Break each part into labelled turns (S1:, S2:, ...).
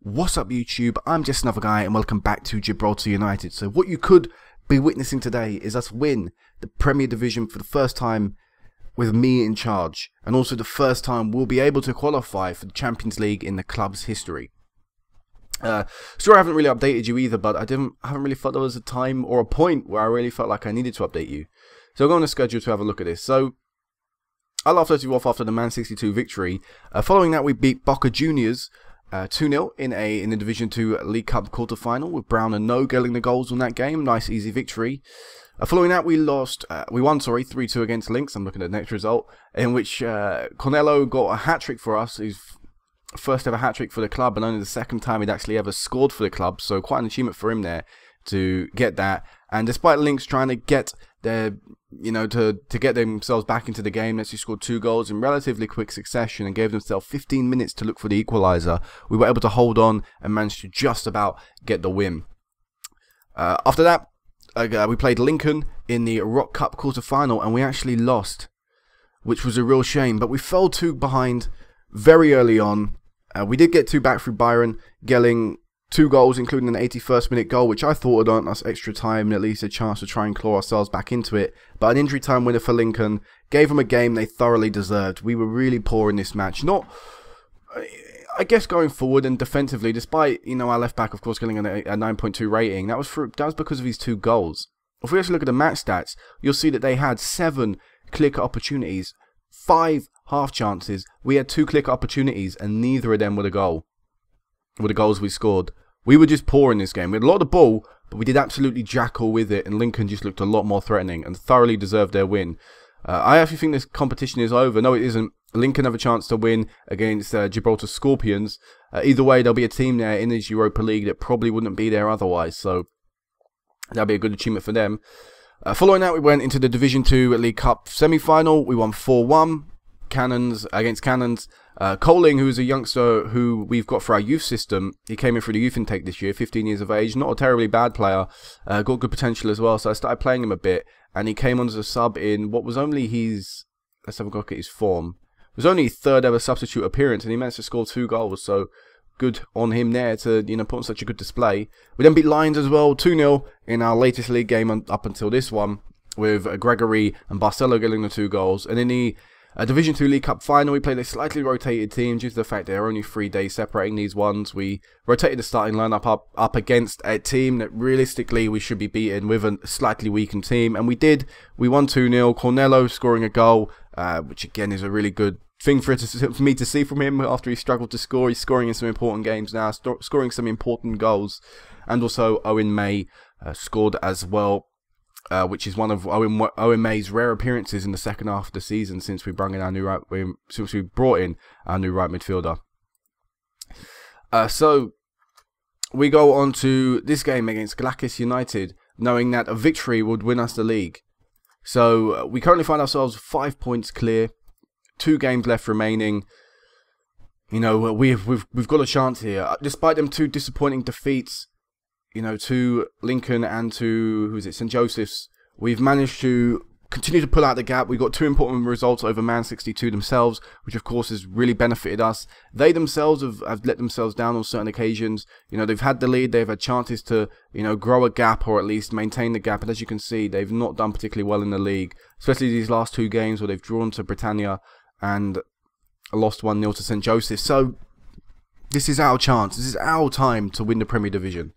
S1: What's up YouTube, I'm just another guy and welcome back to Gibraltar United. So what you could be witnessing today is us win the Premier Division for the first time with me in charge, and also the first time we'll be able to qualify for the Champions League in the club's history. Sure, I haven't really updated you either, but I haven't really felt there was a time or a point where I really felt like I needed to update you. So I'll go on the schedule to have a look at this. So I'll after you off after the Man 62 victory. Following that, we beat Boca Juniors 2-0 in the Division 2 League Cup quarter-final, with Brown and No getting the goals on that game. Nice, easy victory. Following that, we won 3-2 against Lynx. I'm looking at the next result, in which Cornello got a hat-trick for us. His first ever hat-trick for the club, and only the second time he'd actually ever scored for the club. So quite an achievement for him there to get that. And despite Lynx trying to get their, to get themselves back into the game, they actually scored 2 goals in relatively quick succession and gave themselves 15 minutes to look for the equaliser. We were able to hold on and managed to just about get the win. After that, we played Lincoln in the Rock Cup quarter-final, and we actually lost, which was a real shame. But we fell 2 behind very early on. We did get 2 back through Byron, getting 2 goals, including an 81st minute goal, which I thought would earn us extra time and at least a chance to try and claw ourselves back into it. But an injury time winner for Lincoln gave them a game they thoroughly deserved. We were really poor in this match. I guess going forward and defensively, despite our left back, of course, getting a 9.2 rating, that was because of his 2 goals. If we actually look at the match stats, you'll see that they had 7 clear-cut opportunities, 5 half chances. We had 2 clear-cut opportunities, and neither of them were the goals we scored. We were just poor in this game. We had a lot of the ball, but we did absolutely jack all with it, and Lincoln just looked a lot more threatening and thoroughly deserved their win. I actually think this competition is over. No, it isn't. Lincoln have a chance to win against Gibraltar Scorpions. Either way, there'll be a team there in this Europa League that probably wouldn't be there otherwise, so that'll be a good achievement for them. Following that, we went into the Division 2 League Cup semi-final. We won 4-1 against Cannons. Coling, who is a youngster who we've got for our youth system, he came in through the youth intake this year, 15 years of age, not a terribly bad player, got good potential as well, so I started playing him a bit, and he came on as a sub in what was only his, let's have a look at his form, it was only his 3rd ever substitute appearance, and he managed to score 2 goals, so good on him there to put on such a good display. We then beat Lions as well, 2-0 in our latest league game up until this one, with Gregory and Barcelo getting the 2 goals, and in the Division 2 League Cup final, we played a slightly rotated team due to the fact there are only 3 days separating these ones. We rotated the starting lineup up against a team that realistically we should be beaten with a slightly weakened team, and we did. We won 2-0. Cornello scoring a goal, which again is a really good thing for me to see from him after he struggled to score. He's scoring in some important games now, scoring some important goals, and also Owen May scored as well. Which is one of Owen May's rare appearances in the second half of the season since we brought in our new right midfielder. So we go on to this game against Galactus United, knowing that a victory would win us the league. So we currently find ourselves 5 points clear, 2 games left remaining. We've got a chance here, despite them 2 disappointing defeats. To Lincoln and to, St. Joseph's, we've managed to continue to pull out the gap. We've got 2 important results over Man 62 themselves, which of course has really benefited us. They themselves have let themselves down on certain occasions. They've had the lead, they've had chances to, grow a gap or at least maintain the gap. And as you can see, they've not done particularly well in the league, especially these last 2 games where they've drawn to Britannia and lost 1-0 to St. Joseph's. So this is our chance. This is our time to win the Premier Division.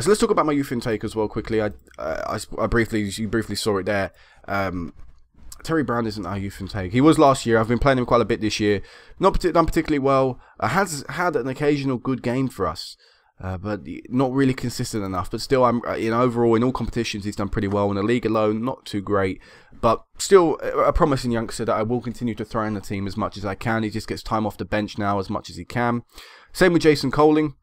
S1: So let's talk about my youth intake as well quickly. You briefly saw it there. Terry Brown isn't our youth intake. He was last year. I've been playing him quite a bit this year. Not done particularly well. Has had an occasional good game for us, but not really consistent enough. But still, overall in all competitions he's done pretty well. In the league alone, not too great, but still a promising youngster that I will continue to throw in the team as much as I can. He just gets time off the bench now as much as he can. Same with Jason Coling.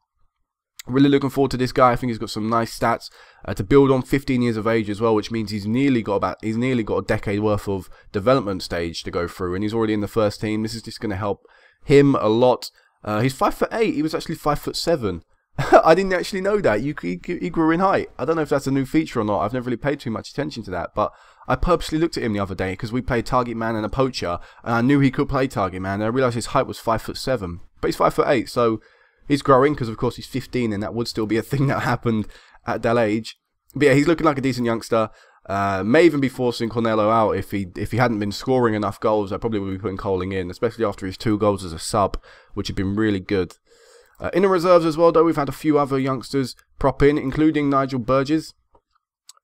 S1: Really looking forward to this guy. I think he's got some nice stats to build on. 15 years of age as well, which means he's nearly got a decade worth of development stage to go through, and he's already in the first team. This is just going to help him a lot. He's 5'8". He was actually 5'7". I didn't actually know that. He grew in height. I don't know if that's a new feature or not. I've never really paid too much attention to that, but I purposely looked at him the other day because we played target man and a poacher, and I knew he could play target man, and I realised his height was 5'7", but he's 5'8", so He's growing because, of course, he's 15, and that would still be a thing that happened at that age. But yeah, he's looking like a decent youngster. May even be forcing Cornello out if he hadn't been scoring enough goals. I probably would be putting Coling in, especially after his 2 goals as a sub, which have been really good. In the reserves as well, though, we've had a few other youngsters prop in, including Nigel Burgess.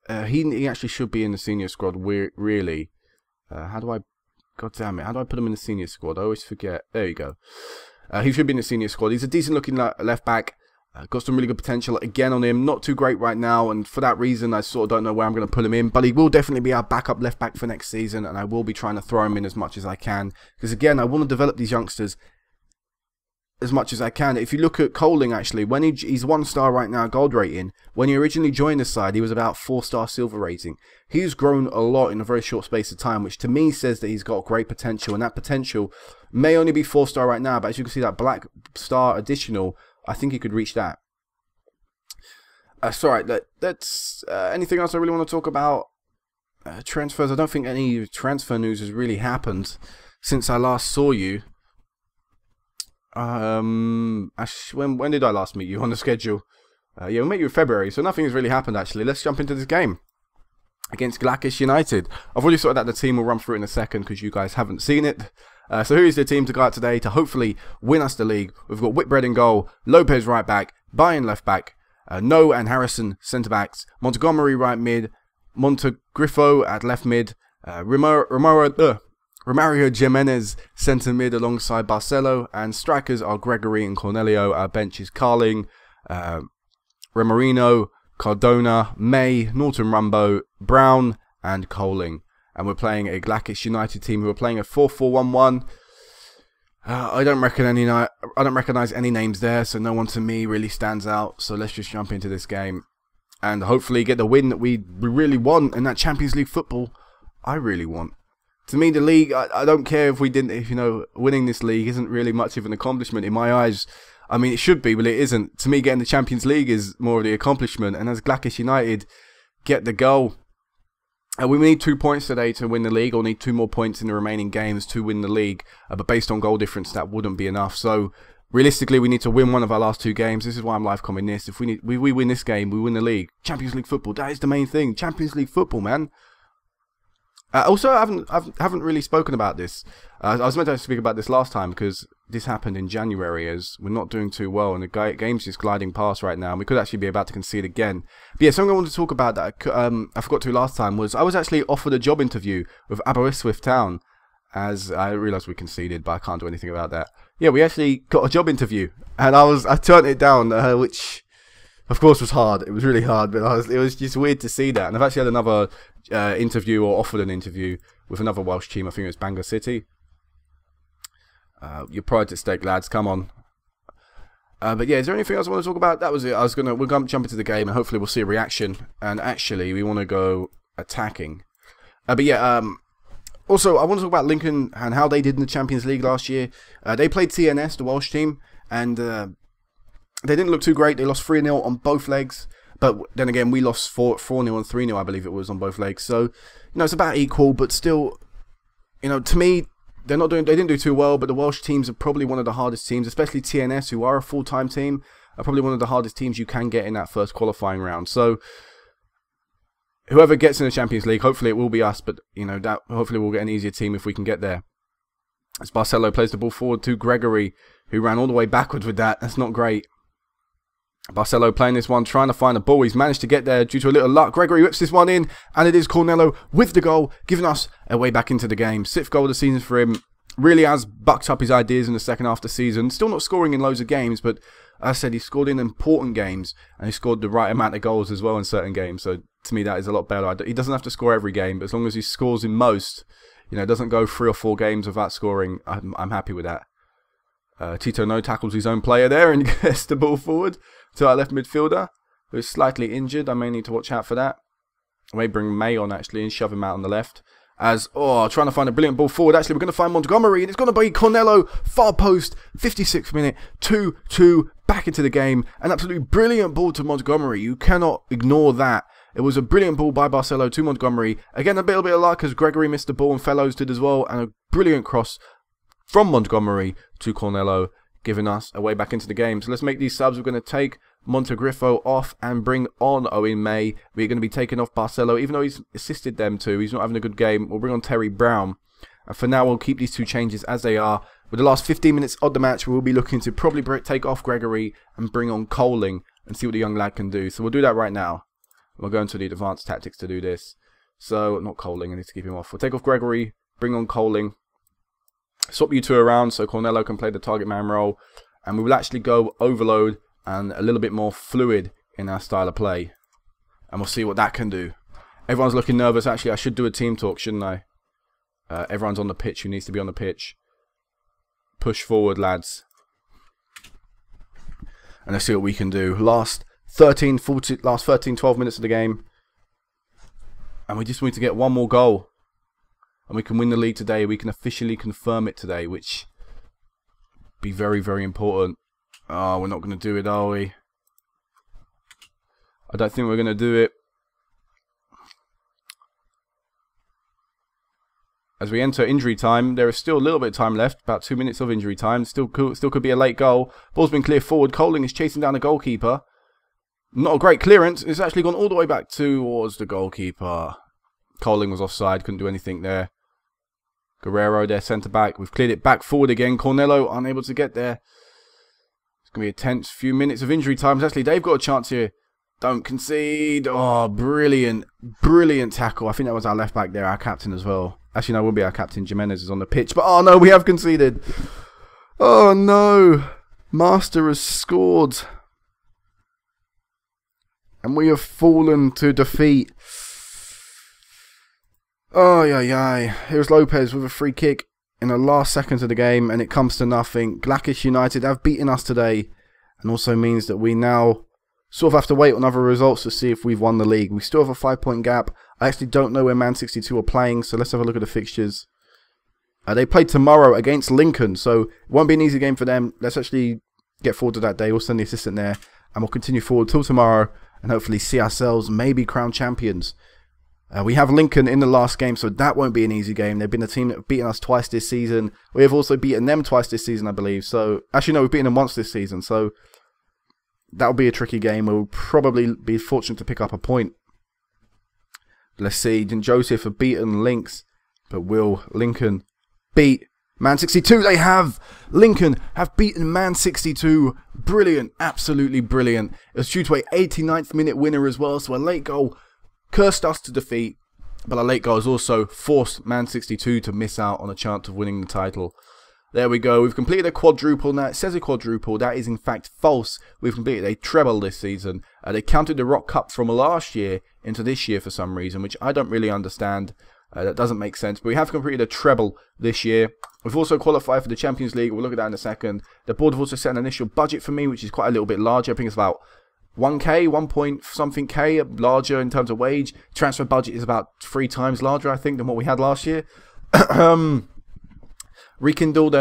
S1: He actually should be in the senior squad, really. God damn it, how do I put him in the senior squad? I always forget. There you go. He should be in the senior squad. He's a decent looking left back. Got some really good potential again on him. Not too great right now, and for that reason, I sort of don't know where I'm going to put him in. But he will definitely be our backup left back for next season, and I will be trying to throw him in as much as I can. Because again, I want to develop these youngsters as much as I can. If you look at Coling, actually, when he's 1-star right now, gold rating. When he originally joined the side, he was about 4-star silver rating. He's grown a lot in a very short space of time, which to me says that he's got great potential, and that potential may only be 4-star right now, but as you can see, that black star additional, I think he could reach that. Sorry, that's anything else I really want to talk about? Transfers. I don't think any transfer news has really happened since I last saw you. When did I last meet you on the schedule? Yeah, we met you in February, so nothing has really happened actually. Let's jump into this game against Gibraltar United. I've already sorted out the team. We'll run through it in a second because you guys haven't seen it. So here is the team to go out today to hopefully win us the league. We've got Whitbread in goal, Lopez right back, Bayern left back, No and Harrison centre backs, Montgomery right mid, Montegrifo at left mid, Romario Jimenez centre mid alongside Barcelo, and strikers are Gregory and Cornelio. Our bench is Carling, Remarino, Cardona, May, Norton Rumbo, Brown, and Coling. And we're playing a Gibraltar United team who are playing a 4-4-1-1. I don't recognise any names there, so no one to me really stands out. So let's just jump into this game and hopefully get the win that we really want, and that Champions League football I really want. To me, the league, I don't care if you know, winning this league isn't really much of an accomplishment in my eyes. I mean, it should be, but it isn't. To me, getting the Champions League is more of the accomplishment, and as Gibraltar United get the goal. We need 2 points today to win the league, or need 2 more points in the remaining games to win the league. But based on goal difference, that wouldn't be enough. So realistically, we need to win one of our last 2 games. This is why I'm live commenting this. If we win this game, we win the league. Champions League football, that is the main thing. Champions League football, man. Also, I haven't really spoken about this. I was meant to speak about this last time because this happened in January, as we're not doing too well and the game's just gliding past right now, and we could actually be about to concede again. But yeah, something I wanted to talk about that I forgot to last time was I was actually offered a job interview with Aberystwyth Town, as I realised we conceded, but I can't do anything about that. Yeah, we actually got a job interview, and I turned it down, which of course was hard. It was really hard, but it was just weird to see that. And I've actually had another interview, or offered an interview with another Welsh team. I think it was Bangor City. Your pride at stake, lads. Come on. But yeah, is there anything else I want to talk about? That was it. We're going to jump into the game, and hopefully we'll see a reaction. And actually, we want to go attacking. But yeah, also I want to talk about Lincoln and how they did in the Champions League last year. They played TNS, the Welsh team, and they didn't look too great. They lost 3-0 on both legs. But then again, we lost 4-0 and 3-0, I believe it was, on both legs. So, you know, it's about equal, but still, you know, to me, they didn't do too well, but the Welsh teams are probably one of the hardest teams, especially TNS, who are a full-time team, are probably one of the hardest teams you can get in that first qualifying round. So, whoever gets in the Champions League, hopefully it will be us, but, you know, hopefully we'll get an easier team if we can get there. As Barcelo plays the ball forward to Gregory, who ran all the way backwards with that. That's not great. Barcelo playing this one, trying to find a ball. He's managed to get there due to a little luck. Gregory whips this one in, and it is Cornello with the goal, giving us a way back into the game. 6th goal of the season for him. Really has bucked up his ideas in the second half of the season. Still not scoring in loads of games, but as I said, he scored in important games, and he scored the right amount of goals as well in certain games. So to me, that is a lot better. He doesn't have to score every game, but as long as he scores in most, you know, doesn't go 3 or 4 games without scoring, I'm happy with that. Tito No tackles his own player there and gets the ball forward to our left midfielder, who is slightly injured. I may need to watch out for that. I may bring May on actually and shove him out on the left. Trying to find a brilliant ball forward. Actually, we're going to find Montgomery, and it's going to be Cornello, far post, 56th minute, 2-2, back into the game. An absolutely brilliant ball to Montgomery. You cannot ignore that. It was a brilliant ball by Barcelo to Montgomery. Again, a little bit of luck as Gregory missed the ball and Fellows did as well. And a brilliant cross from Montgomery to Cornello, giving us a way back into the game. So let's make these subs. We're going to take Montegrifo off and bring on Owen May. We're going to be taking off Barcelo, even though he's assisted them too. He's not having a good game. We'll bring on Terry Brown. And for now, we'll keep these two changes as they are. With the last 15 minutes of the match, we will be looking to probably take off Gregory and bring on Coling and see what the young lad can do. So we'll do that right now. We'll go into the advanced tactics to do this. So, not Coling, I need to keep him off. We'll take off Gregory, bring on Coling. Swap you two around so Cornello can play the target man role. And we will actually go overload and a little bit more fluid in our style of play. And we'll see what that can do. Everyone's looking nervous. Actually, I should do a team talk, shouldn't I? Everyone's on the pitch who needs to be on the pitch. Push forward, lads. And let's see what we can do. Last 13, 12 minutes of the game. And we just need to get one more goal. And we can win the league today. We can officially confirm it today, which be very, very important. Oh, we're not going to do it, are we? I don't think we're going to do it. As we enter injury time, there is still a little bit of time left. About 2 minutes of injury time. Still could be a late goal. Ball's been cleared forward. Coling is chasing down the goalkeeper. Not a great clearance. It's actually gone all the way back towards the goalkeeper. Coling was offside. Couldn't do anything there. Guerrero, their centre-back. We've cleared it back forward again. Cornello unable to get there. It's going to be a tense few minutes of injury time. Actually, they've got a chance here. Don't concede. Oh, brilliant. Brilliant tackle. I think that was our left-back there. Our captain as well. Actually, no, it will be our captain. Jimenez is on the pitch. But, oh, no, we have conceded. Oh, no. Master has scored. And we have fallen to defeat. Oh, yeah. Here's Lopez with a free kick in the last seconds of the game. And it comes to nothing. Glackish United have beaten us today. And also means that we now sort of have to wait on other results to see if we've won the league. We still have a 5-point gap. I actually don't know where Man 62 are playing, so let's have a look at the fixtures. They play tomorrow against Lincoln, so it won't be an easy game for them. Let's actually get forward to that day. We'll send the assistant there, and we'll continue forward till tomorrow, and hopefully see ourselves maybe crowned champions. We have Lincoln in the last game, so that won't be an easy game. They've been a team that have beaten us twice this season. We have also beaten them twice this season, I believe. So, actually, no, we've beaten them once this season, so that'll be a tricky game. We'll probably be fortunate to pick up a point. Let's see. Joseph have beaten Lynx, but will Lincoln beat Man 62? They have. Lincoln have beaten Man 62. Brilliant. Absolutely brilliant. It was due to a 89th minute winner as well, so a late goal cursed us to defeat, but a late goal has also forced Man 62 to miss out on a chance of winning the title. There we go. We've completed a quadruple. Now, it says a quadruple. That is, in fact, false. We've completed a treble this season. They counted the Rock Cup from last year into this year for some reason, which I don't really understand. That doesn't make sense. But we have completed a treble this year. We've also qualified for the Champions League. We'll look at that in a second. The board have also set an initial budget for me, which is quite a little bit larger. I think it's about 1k, 1 point something k larger in terms of wage. Transfer budget is about 3 times larger, I think, than what we had last year. Rekindled,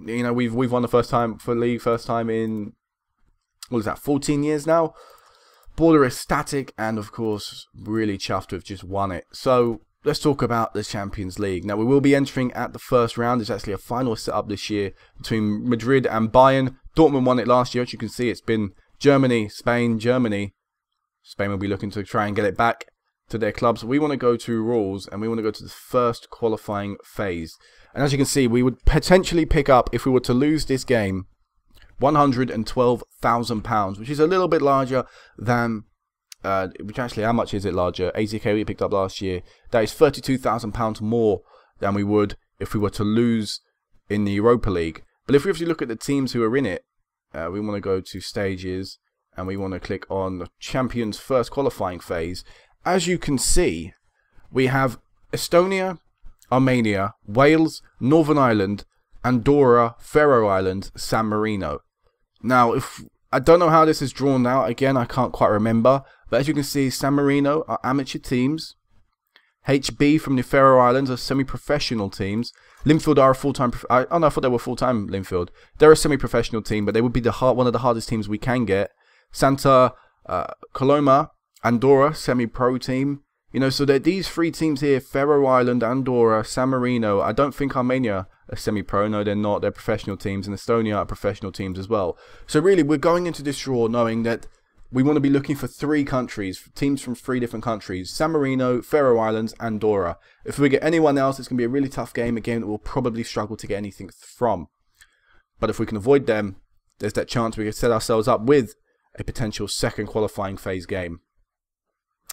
S1: we've won the first time for league, first time in, what is that, 14 years now. Border is static, and of course, really chuffed to have just won it. So let's talk about the Champions League. Now, we will be entering at the first round. There's actually a final set up this year between Madrid and Bayern. Dortmund won it last year. As you can see, it's been Germany, Spain, Germany. Spain will be looking to try and get it back to their clubs. We want to go to rules, and we want to go to the first qualifying phase. And as you can see, we would potentially pick up, if we were to lose this game, £112,000, which is a little bit larger than, which actually, how much is it larger? 80k we picked up last year. That is £32,000 more than we would if we were to lose in the Europa League. But if we actually look at the teams who are in it, we want to go to stages, and we want to click on the Champions First Qualifying Phase. As you can see, we have Estonia, Armenia, Wales, Northern Ireland, Andorra, Faroe Islands, San Marino. Now, I don't know how this is drawn out. Again, I can't quite remember. But as you can see, San Marino are amateur teams. HB from the Faroe Islands are semi-professional teams. Linfield are a full-time... I thought they were full-time, Linfield. They're a semi-professional team, but they would be one of the hardest teams we can get. Santa Coloma, Andorra, semi-pro team. You know, so these 3 teams here, Faroe Island, Andorra, San Marino. I don't think Armenia a semi-pro. No, they're not. They're professional teams, and Estonia are professional teams as well. So really, we're going into this draw knowing that we want to be looking for 3 countries, teams from 3 different countries: San Marino, Faroe Islands, Andorra. If we get anyone else, it's going to be a really tough game, a game that we'll probably struggle to get anything from. But if we can avoid them, there's that chance we can set ourselves up with a potential second qualifying phase game.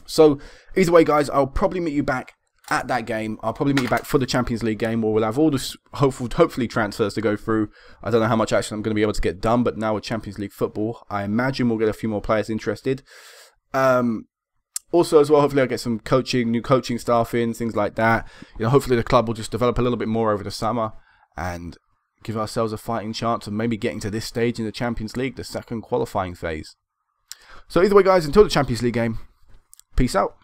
S1: So either way, guys, I'll probably meet you back at that game. I'll probably meet you back for the Champions League game, where we'll have all the hopefully transfers to go through. I don't know how much action I'm going to be able to get done, but now with Champions League football, I imagine we'll get a few more players interested. Also, as well, hopefully I'll get some new coaching staff in, things like that. You know, hopefully the club will just develop a little bit more over the summer and give ourselves a fighting chance of maybe getting to this stage in the Champions League, the second qualifying phase. So either way, guys, until the Champions League game, peace out.